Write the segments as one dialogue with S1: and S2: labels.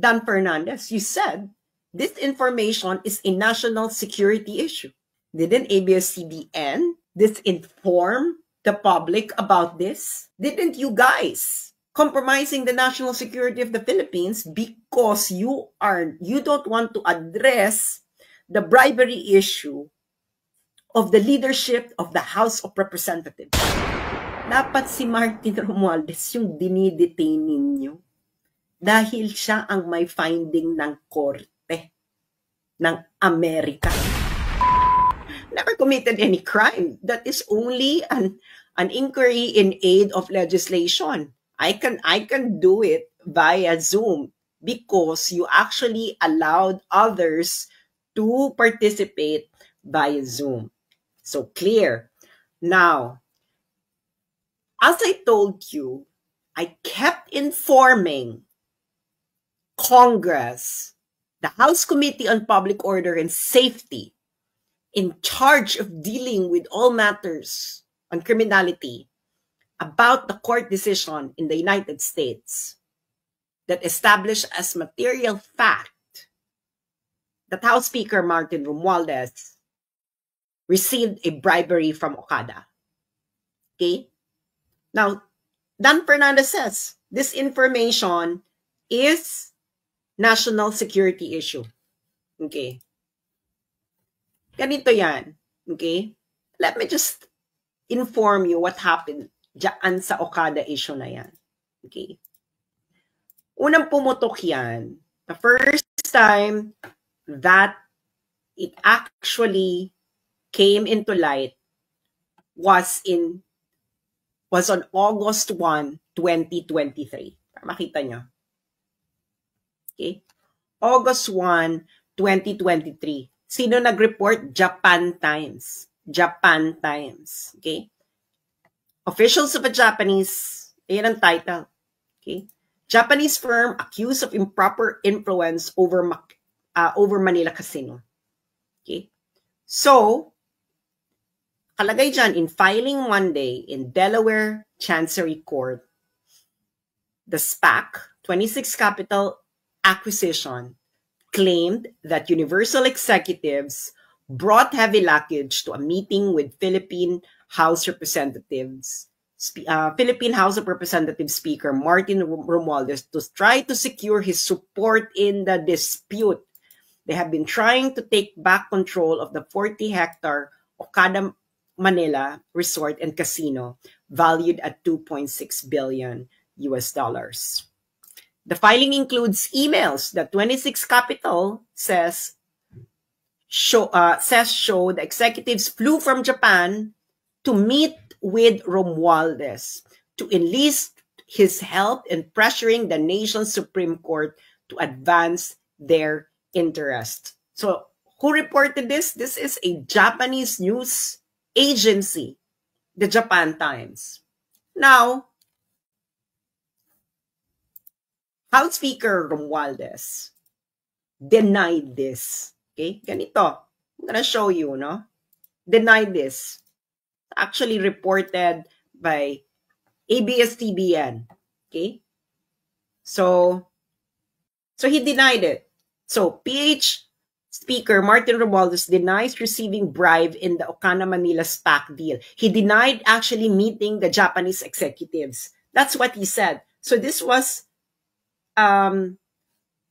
S1: Dan Fernandez, you said this information is a national security issue. Didn't ABS-CBN disinform the public about this? Didn't you guys compromising the national security of the Philippines because you don't want to address the bribery issue of the leadership of the House of Representatives? Dapat si Martin Romualdez yung dinidetain ninyo dahil siya ang may finding ng korte ng Amerika. Never committed any crime. That is only an inquiry in aid of legislation. I can do it via Zoom because you actually allowed others to participate via Zoom. So clear. Now, as I told you, I kept informing Congress, the House Committee on Public Order and Safety, in charge of dealing with all matters on criminality, about the court decision in the United States that established as material fact that House Speaker Martin Romualdez received a bribery from Okada. Okay? Now, Dan Fernandez says this information is national security issue. Okay? Ganito yan. Okay? Let me just inform you what happened dyan sa Okada issue na yan. Okay? Unang pumutok yan, the first time that it actually came into light was on August 1, 2023. Para makita nyo. Okay? August 1, 2023. Sino nag-report? Japan Times. Japan Times. Okay? Officials of a Japanese, ayan ang title. Okay? Japanese firm accused of improper influence over Manila Casino. Okay? So, kalagay dyan, in filing Monday in Delaware Chancery Court, the SPAC, 26 Capital Acquisition, claimed that Universal executives brought heavy luggage to a meeting with Philippine House of Representatives Speaker Martin Romualdez to try to secure his support in the dispute. They have been trying to take back control of the 40-hectare Okada Manila Resort and Casino, valued at $2.6 billion. The filing includes emails that 26 Capital says show the executives flew from Japan to meet with Romualdez to enlist his help in pressuring the nation's Supreme Court to advance their interest. So, who reported this? This is a Japanese news agency, the Japan Times. Now, House Speaker Romualdez denied this. Okay? Ganito. I'm gonna show you, no? Denied this. Actually reported by ABS-CBN. Okay? So he denied it. So, PH Speaker Martin Romualdez denies receiving bribe in the Okada Manila SPAC deal. He denied actually meeting the Japanese executives. That's what he said. So this was, kailan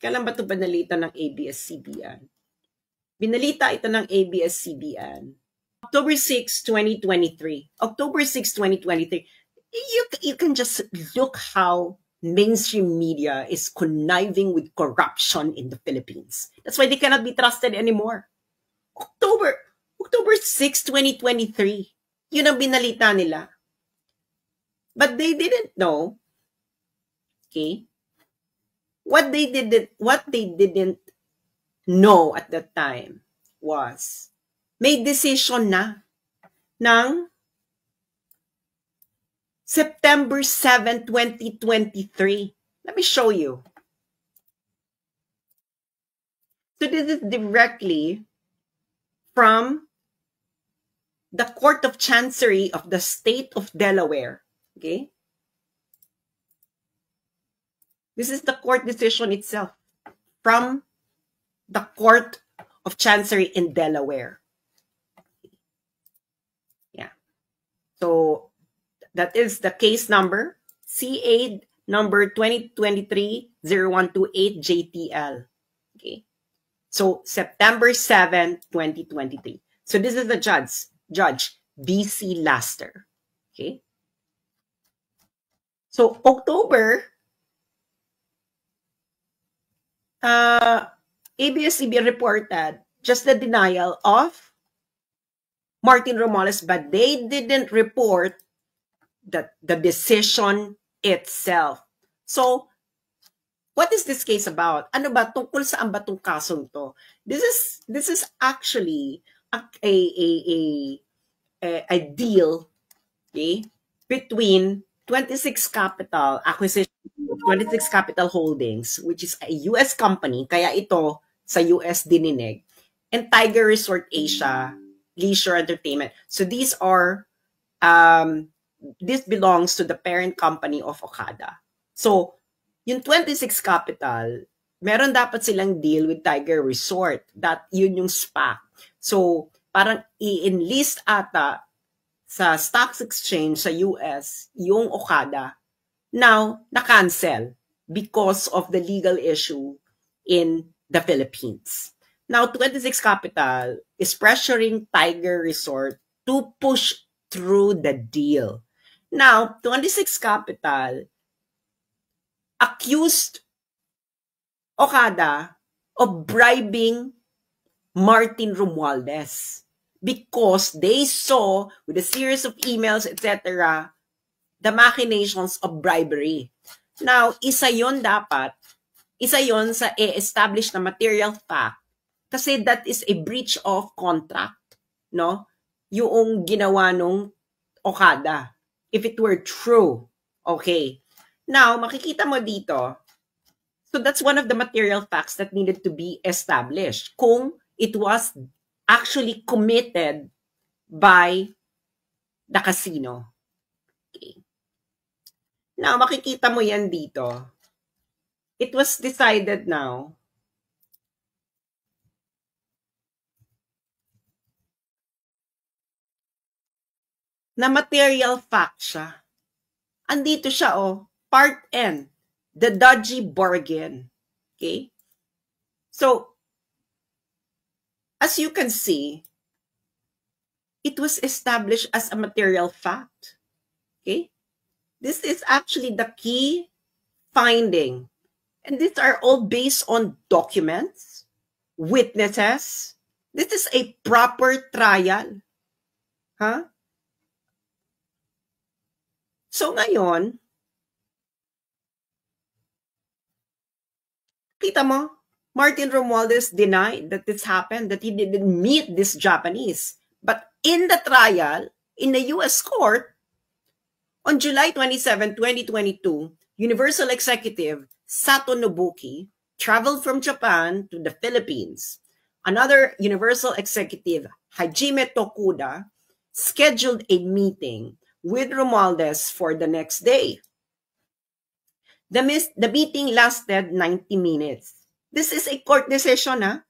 S1: ba ito binalita ng ABS-CBN? Binalita ito ng ABS-CBN. October 6, 2023. October 6, 2023. You can just look how mainstream media is conniving with corruption in the Philippines. That's why they cannot be trusted anymore. October 6, 2023. Yun ang binalita nila. But they didn't know, okay, what they didn't know at that time was may decision na ng September 7, 2023. Let me show you. So this is directly from the Court of Chancery of the State of Delaware. Okay? This is the court decision itself. from the Court of Chancery in Delaware. Yeah. So that is the case number CA number 2023-0128 JTL. Okay. So September 7, 2023. So this is the Judge B.C. Laster. Okay. So October, ABS-CBN reported just the denial of Martin Romualdez, but they didn't report the decision itself. So, what is this case about? Ano ba? Tungkol saan ba itong kasong to? This is actually a deal, okay, between 26 Capital Acquisition, 26 Capital Holdings, which is a US company, kaya ito sa US dininig, and Tiger Resort Asia Leisure Entertainment. So these are this belongs to the parent company of Okada. So yung 26 Capital, meron dapat silang deal with Tiger Resort. Yun yung SPAC. So parang i-enlist ata sa stock exchange sa US yung Okada. Now, na-cancel because of the legal issue in the Philippines. Now, 26 Capital is pressuring Tiger Resort to push through the deal. Now, 26 Capital accused Okada of bribing Martin Romualdez because they saw with a series of emails, etc., the machinations of bribery. Now, isa yon sa e-establish na material fact kasi that is a breach of contract, no? Yung ginawa nung Okada. If it were true, okay. Now, makikita mo dito, so that's one of the material facts that needed to be established. Kung it was actually committed by the casino. Okay. Now, makikita mo yan dito. It was decided now na material fact siya. Andito siya, Part N, the dodgy bargain. Okay? So, as you can see, it was established as a material fact. Okay? This is actually the key finding. And these are all based on documents, witnesses. This is a proper trial. Huh? So ngayon, kita mo, Martin Romualdez denied that this happened, that he didn't meet this Japanese. But in the trial, in the US court, on July 27, 2022, Universal Executive Sato Nobuki traveled from Japan to the Philippines. Another Universal Executive, Hajime Tokuda, scheduled a meeting with Romualdez for the next day. The meeting lasted 90 minutes. This is a court decision.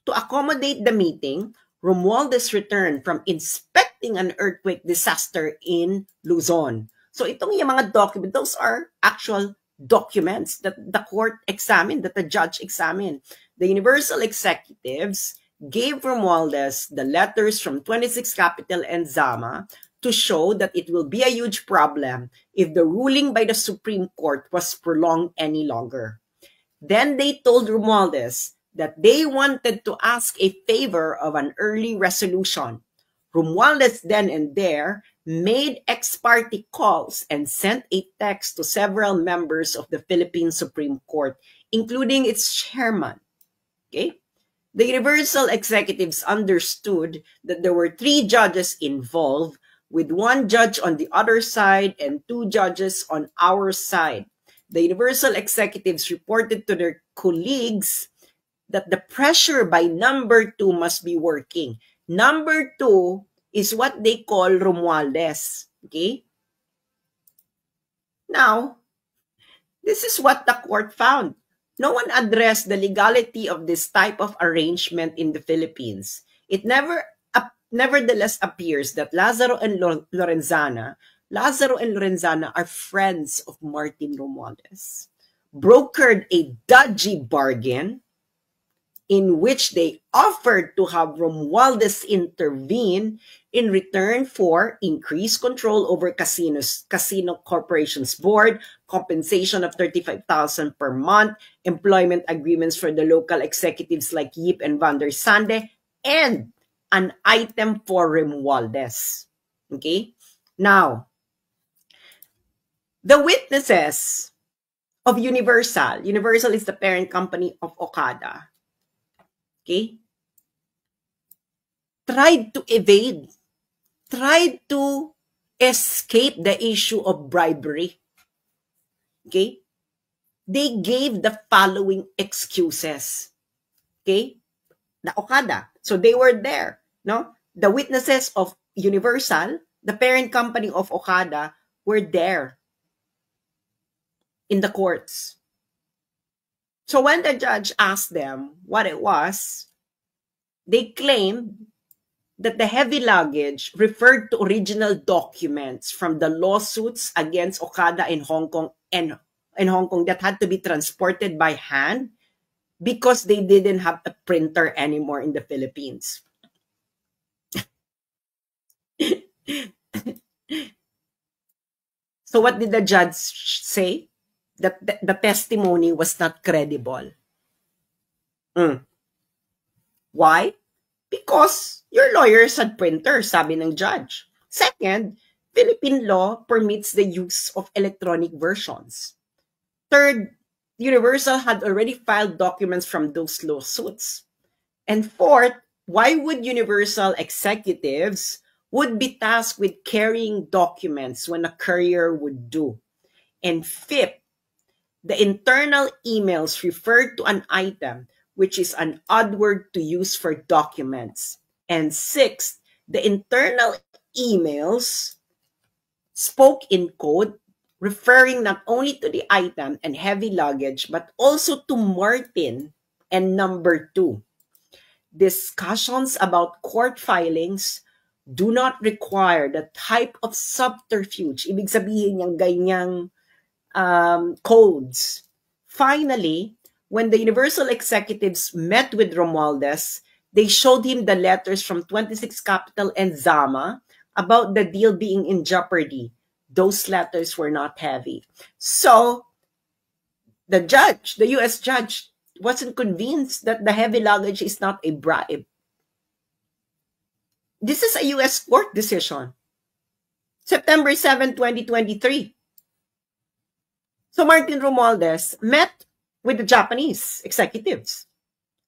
S1: To accommodate the meeting, Romualdez returned from inspecting an earthquake disaster in Luzon. So itong yung mga documents, those are actual documents that the court examined, that the judge examined. The Universal Executives gave Romualdez the letters from 26 Capital and Zama to show that it will be a huge problem if the ruling by the Supreme Court was prolonged any longer. Then they told Romualdez that they wanted to ask a favor of an early resolution. Romualdez then and there made ex parte calls and sent a text to several members of the Philippine Supreme Court, including its chairman. Okay? The Universal Executives understood that there were 3 judges involved, with 1 judge on the other side and 2 judges on our side. The Universal Executives reported to their colleagues that the pressure by number 2 must be working. Number 2 is what they call Romualdez. Okay? Now, this is what the court found. No one addressed the legality of this type of arrangement in the Philippines. It nevertheless appears that Lazaro and Lorenzana are friends of Martin Romualdez, brokered a dodgy bargain in which they offered to have Romualdez intervene in return for increased control over Casino Corporation's board, compensation of 35,000 per month, employment agreements for the local executives like Yip and Van der Sande, and an item for Romualdez. Okay? Now, the witnesses of Universal is the parent company of Okada, okay, tried to escape the issue of bribery. Okay? They gave the following excuses. Okay? The Okada. So they were there. No? The witnesses of Universal, the parent company of Okada, were there in the courts. So when the judge asked them what it was, they claimed that the heavy luggage referred to original documents from the lawsuits against Okada in Hong Kong that had to be transported by hand because they didn't have a printer anymore in the Philippines. So what did the judge say? That the testimony was not credible. Why? Because your lawyers had printers, sabi ng judge. Second, Philippine law permits the use of electronic versions. Third, Universal had already filed documents from those lawsuits. And fourth, why would Universal executives would be tasked with carrying documents when a courier would do? And fifth, the internal emails referred to an item, which is an odd word to use for documents. And sixth, the internal emails spoke in code, referring not only to the item and heavy luggage, but also to Martin and number 2. Discussions about court filings do not require the type of subterfuge. Ibig sabihin yung ganyang codes. Finally, when the Universal executives met with Romualdez, they showed him the letters from 26 Capital and Zama about the deal being in jeopardy. Those letters were not heavy. So, the judge, the U.S. judge, wasn't convinced that the heavy luggage is not a bribe. This is a U.S. court decision. September 7, 2023. So Martin Romualdez met with the Japanese executives.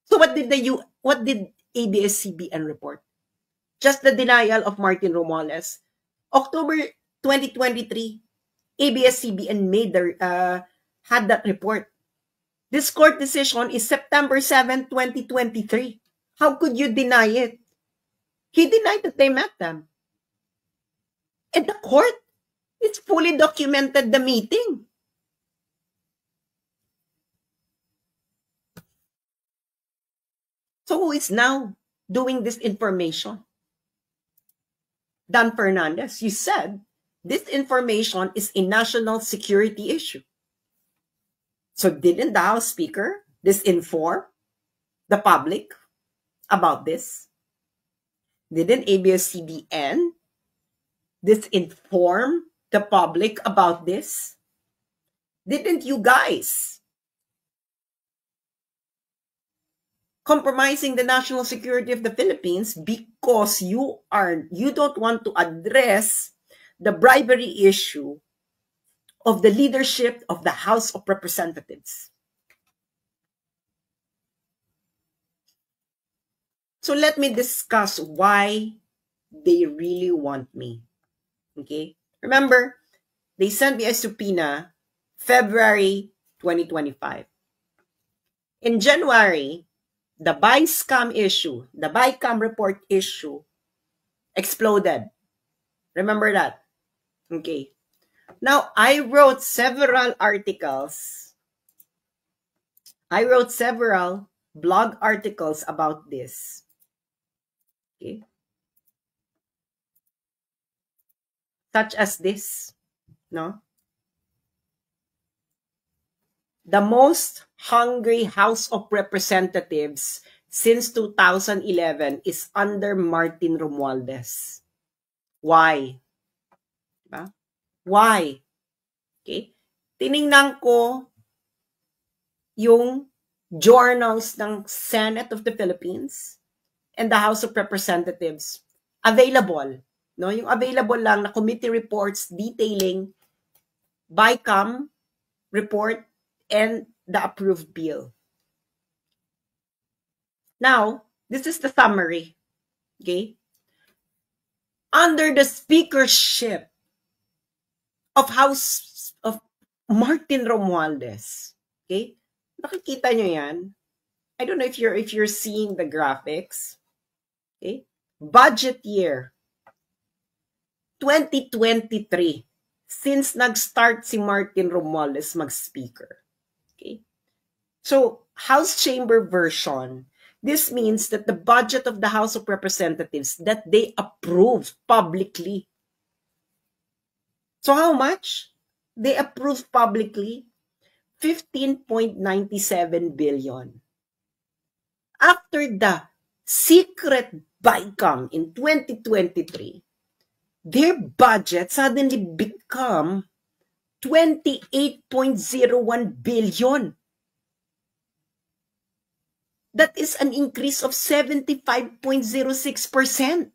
S1: So what did ABS-CBN report? Just the denial of Martin Romualdez. October 2023, ABS-CBN had that report. This court decision is September 7, 2023. How could you deny it? He denied that they met them. And the court, it's fully documented the meeting. So who is now doing this information? Dan Fernandez, you said this information is a national security issue. So didn't the House Speaker disinform the public about this? Didn't ABS-CBN disinform the public about this? Didn't you guys compromising the national security of the Philippines because you don't want to address the bribery issue of the leadership of the House of Representatives? So let me discuss why they really want me. Okay? Remember, they sent me a subpoena February 2025. In January, the BICAM issue, the BICAM report issue exploded. Remember that? Okay. Now, I wrote several articles I wrote several blog articles about this. Okay? Such as this, no? The most hungry House of Representatives since 2011 is under Martin Romualdez. Why? Diba? Why? Okay? Tiningnan ko yung journals ng Senate of the Philippines and the House of Representatives. Available. No? Yung available lang na committee reports detailing BICAM report and the approved bill. Now, this is the summary. Okay? Under the speakership of House of Martin Romualdez. Okay? Nakikita nyo yan? I don't know if you're seeing the graphics. Okay? Budget year 2023 since nag-start si Martin Romualdez mag-speaker. Okay? So, House Chamber version, this means that the budget of the House of Representatives that they approved publicly. So how much? They approved publicly 15.97 billion. After the secret BICAM in 2023, their budget suddenly become 28.01 billion. That is an increase of 75.06%.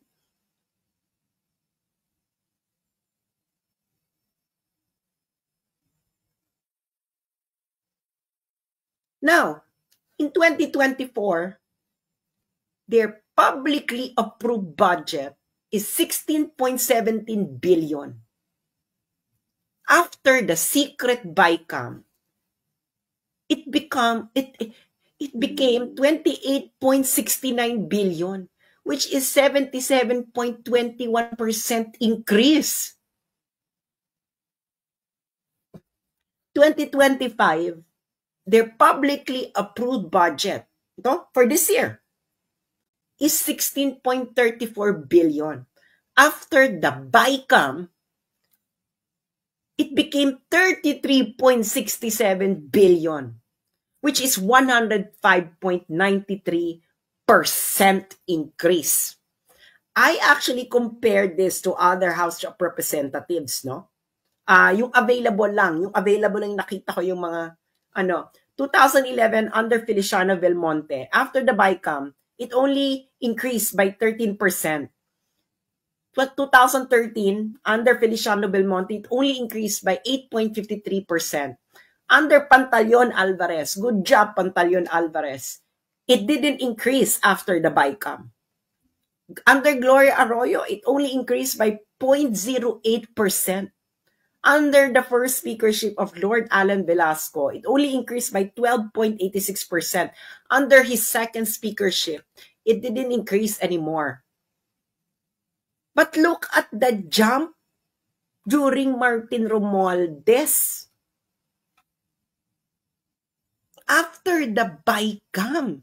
S1: Now, in 2024, their publicly approved budget is 16.17 billion. After the secret BICAM, it became 28.69 billion, which is 77.21% increase. 2025, their publicly approved budget for this year is 16.34 billion. After the BICAM, it became 33.67 billion, which is 105.93% increase. I actually compared this to other House of Representatives, no? Yung available lang nakita ko yung mga 2011 under Feliciano Belmonte. After the BICAM, it only increased by 13%. 2013, under Feliciano Belmonte, it only increased by 8.53%. Under Pantaleon Alvarez, good job Pantaleon Alvarez, it didn't increase after the BICAM. Under Gloria Arroyo, it only increased by 0.08%. Under the first speakership of Lord Alan Velasco, it only increased by 12.86%. Under his second speakership, it didn't increase anymore. But look at the jump during Martin Romualdez. After the BICAM.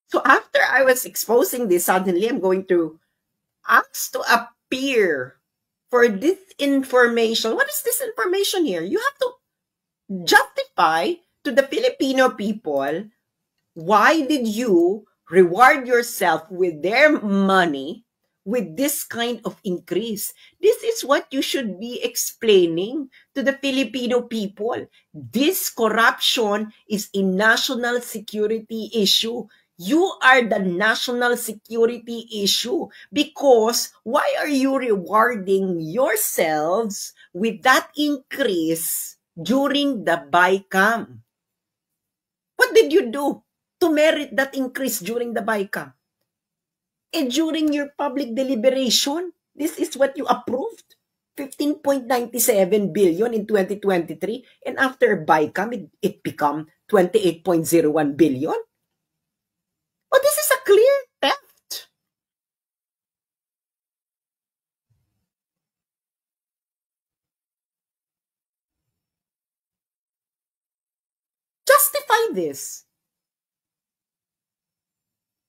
S1: So after I was exposing this, suddenly I'm going to ask to appear for this information. What is this information here? You have to justify to the Filipino people, why did you reward yourself with their money with this kind of increase? This is what you should be explaining to the Filipino people. This corruption is a national security issue. You are the national security issue because why are you rewarding yourselves with that increase during the BICAM? What did you do to merit that increase during the BICAM? And during your public deliberation, this is what you approved. 15.97 billion in 2023, and after BICAM, it became 28.01 billion. What this.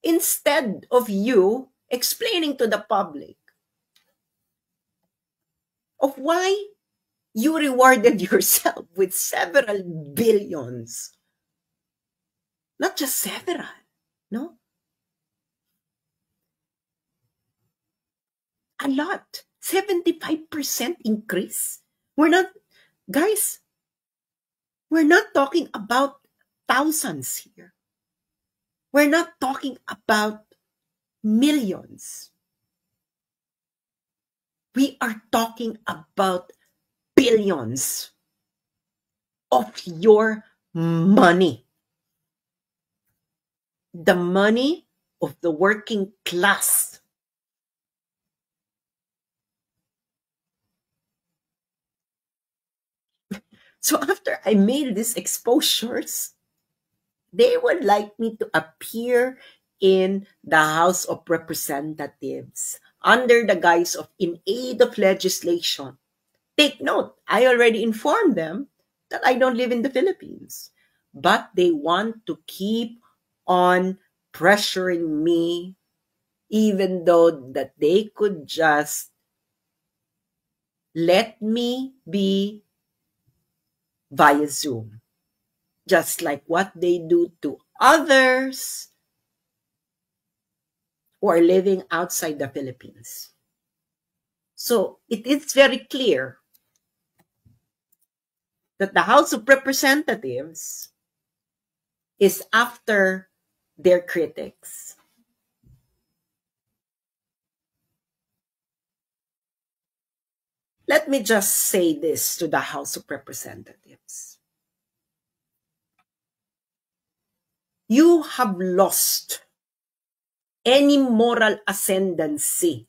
S1: Instead of you explaining to the public of why you rewarded yourself with several billions. Not just several, no? A lot. 75% increase. Guys, we're not talking about thousands here. We're not talking about millions. We are talking about billions of your money. The money of the working class. So after I made these exposures, they would like me to appear in the House of Representatives under the guise of in aid of legislation. Take note, I already informed them that I don't live in the Philippines, but they want to keep on pressuring me, even though that they could just let me be via Zoom, just like what they do to others who are living outside the Philippines. So it is very clear that the House of Representatives is after their critics. Let me just say this to the House of Representatives. You have lost any moral ascendancy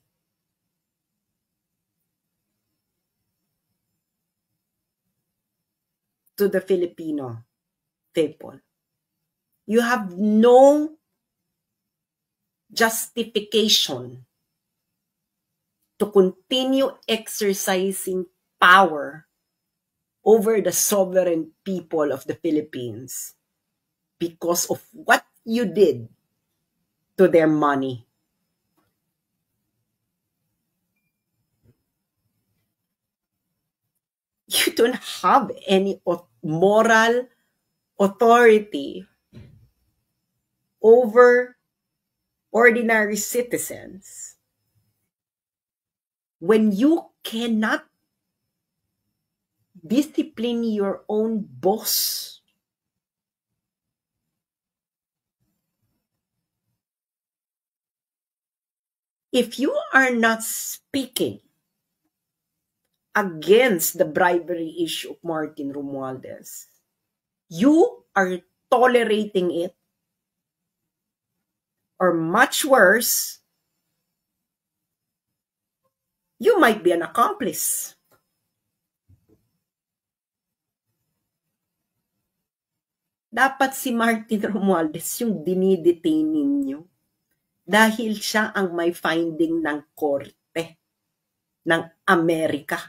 S1: to the Filipino people. You have no justification to continue exercising power over the sovereign people of the Philippines because of what you did to their money. You don't have any moral authority over ordinary citizens when you cannot discipline your own boss. If you are not speaking against the bribery issue of Martin Romualdez, you are tolerating it, or much worse, you might be an accomplice. Dapat si Martin Romualdez yung dinidetain ninyo dahil siya ang may finding ng korte ng Amerika.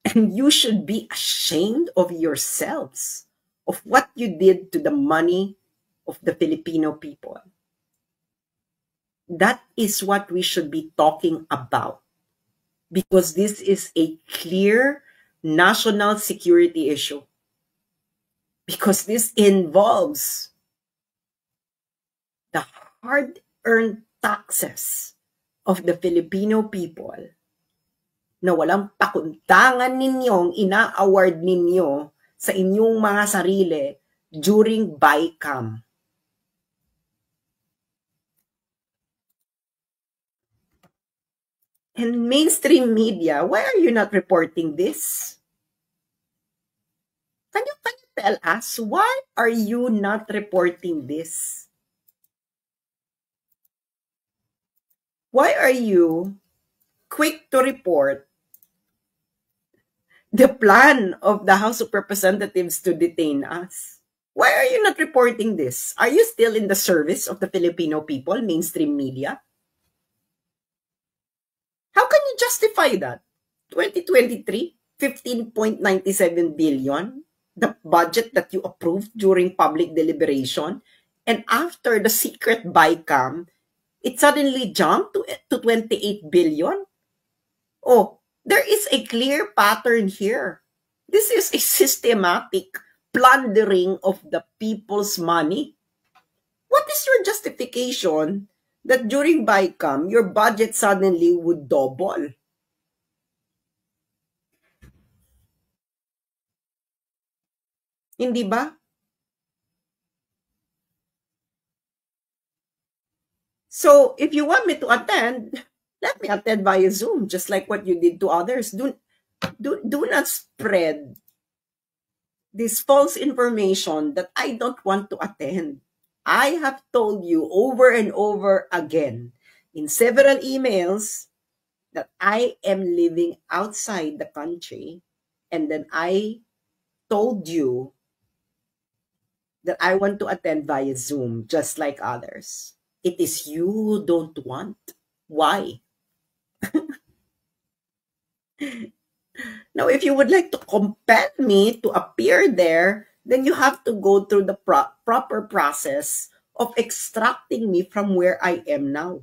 S1: And you should be ashamed of yourselves, of what you did to the money of the Filipino people. That is what we should be talking about, because this is a clear national security issue. Because this involves the hard-earned taxes of the Filipino people na walang pakundangan ninyong ina-award ninyo sa inyong mga sarili during BICAM. And mainstream media, why are you not reporting this? Can you tell us, why are you not reporting this? Why are you quick to report the plan of the House of Representatives to detain us? Why are you not reporting this? Are you still in the service of the Filipino people, mainstream media? How can you justify that? 2023? 15.97 billion, the budget that you approved during public deliberation, and after the secret BICAM, it suddenly jumped to 28 billion? Oh, there is a clear pattern here. This is a systematic plundering of the people's money. What is your justification that during BICAM, your budget suddenly would double? Hindi ba? So, if you want me to attend, let me attend via Zoom, just like what you did to others. Do not spread this false information that I don't want to attend. I have told you over and over again in several emails that I am living outside the country, and then I told you that I want to attend via Zoom just like others. It is you who don't want. Why? Now, if you would like to compel me to appear there, then you have to go through the proper process of extracting me from where I am now.